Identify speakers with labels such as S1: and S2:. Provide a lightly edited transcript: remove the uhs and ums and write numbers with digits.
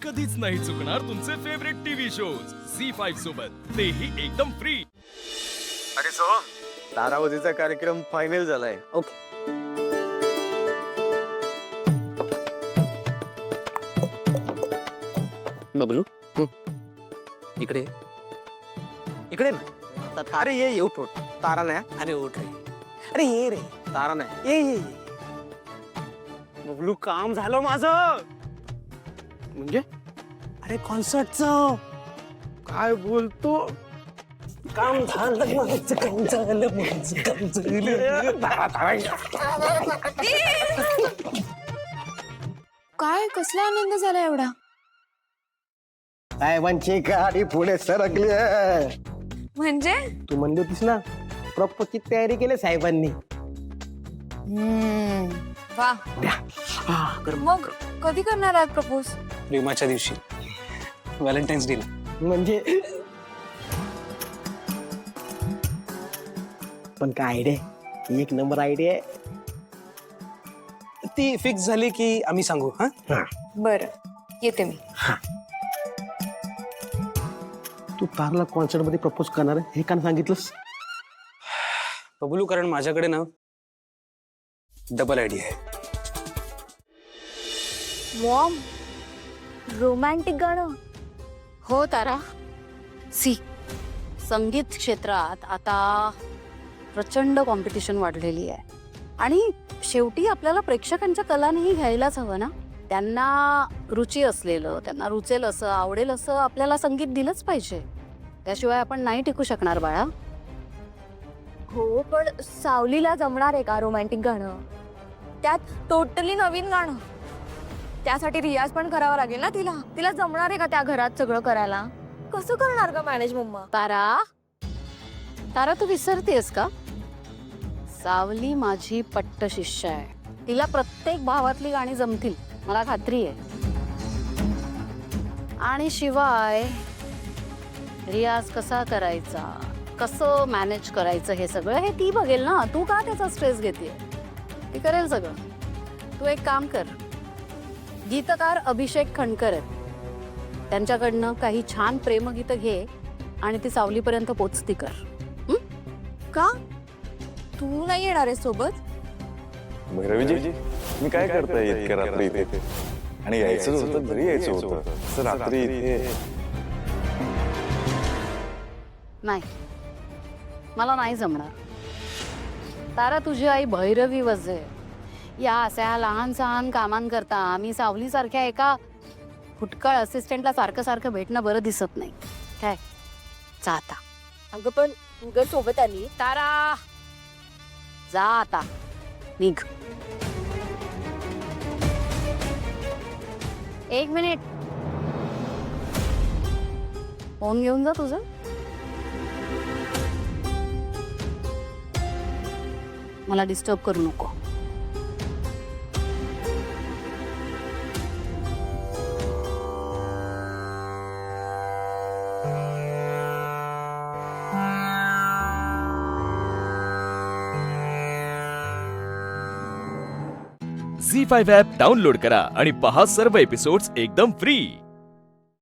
S1: कधीच नाही चुकणार तुमचे फेवरेट टीव्ही शोज झी5 सोबत, तेही एकदम फ्री.
S2: अरे सोहम, तारावतीचा कार्यक्रम फायनल झालाय.
S3: ओके. बबलू इकडे इकडे ना. अरे ये येऊ उठ. तारा नाही. अरे उठ रे. अरे ये रे. तारा नाही. ये बबलू, काम झालं माझं. म्हणजे अरे कॉन्सर्टचं. काय बोलतो? काम झालं माझं. काम झालं माझं. काम झालं.
S4: काय कसला आनंद झाला एवढा?
S3: साहेबांची गाडी पुढे सरकली.
S4: म्हणजे
S3: तू म्हणली होतीस ना प्रॉपर्टी तयारी केली साहेबांनी.
S4: वा. मग कधी करणार आहात प्रपोज?
S5: प्रेमाच्या दिवशी, व्हॅलेंटाईन्स डे.
S3: म्हणजे पण काय आयडिया, एक नंबर आयडिया आहे.
S5: ती फिक्स झाली की आम्ही सांगू. हा,
S4: बर, येते मी.
S3: तू तारला कॉन्सर्ट मध्ये प्रपोज करणार आहे हे का सांगितलंस?
S5: बबलू, कारण माझ्याकडे ना डबल आयडिया आहे.
S4: मॉम, रोमॅन्टिक गाणं.
S6: हो तारा, सी संगीत क्षेत्रात आता प्रचंड कॉम्पिटिशन वाढलेली आहे आणि शेवटी आपल्याला प्रेक्षकांच्या कलानेही घ्यायलाच हवं ना. त्यांना रुची असलेलं, त्यांना रुचेल असं, आवडेल असं आपल्याला संगीत दिलंच पाहिजे. त्याशिवाय आपण नाही टिकू शकणार बाळा.
S4: हो, पण सावलीला जमणार आहे का रोमॅन्टिक गाणं? त्यात टोटली नवीन गाणं. त्यासाठी रियाज पण करावा लागेल ना तिला. तिला जमणार आहे का त्या घरात सगळं करायला? कसं करणार का मॅनेज मम्मा?
S6: तारा, तारा तू विसरतेस का? सावली माझी पट्ट शिष्य आहे. तिला प्रत्येक भावातली गाणी जमतील, मला खात्री आहे. आणि शिवाय रियाज कसा करायचा, कसं मॅनेज करायचं, हे सगळं हे ती बघेल ना. तू का त्याचा स्ट्रेस घेतेय? ती करेल सगळं. तू एक काम कर, गीतकार अभिषेक खंडकर आहेत, त्यांच्याकडनं काही छान प्रेमगीतं घे आणि ती सावलीपर्यंत पोचती कर.
S4: का तू नाही येणार आहे सोबत?
S7: भैरवीजी, मी काय करताय इतक्या रात्री इथे? आणि यायचंच होतं, घरी यायचं होतं. असं रात्री इथे
S6: नाही, मला नाही जमणार. तारा, तुझी आई भैरवी वजे या अशा लहान सहान कामांकरता आम्ही सावलीसारख्या एका फुटकळ असिस्टंटला सारखं सारखं भेटणं बरं दिसत नाही. काय जा आता.
S4: अगं पण तुझ्या सोबत आली.
S6: तारा, जा आता, निघ. एक मिनिट, फोन घेऊन जा तुझं. मला डिस्टर्ब करू नको.
S1: झी5 ॲप डाउनलोड करा आणि पहा सर्व एपिसोड्स एकदम फ्री.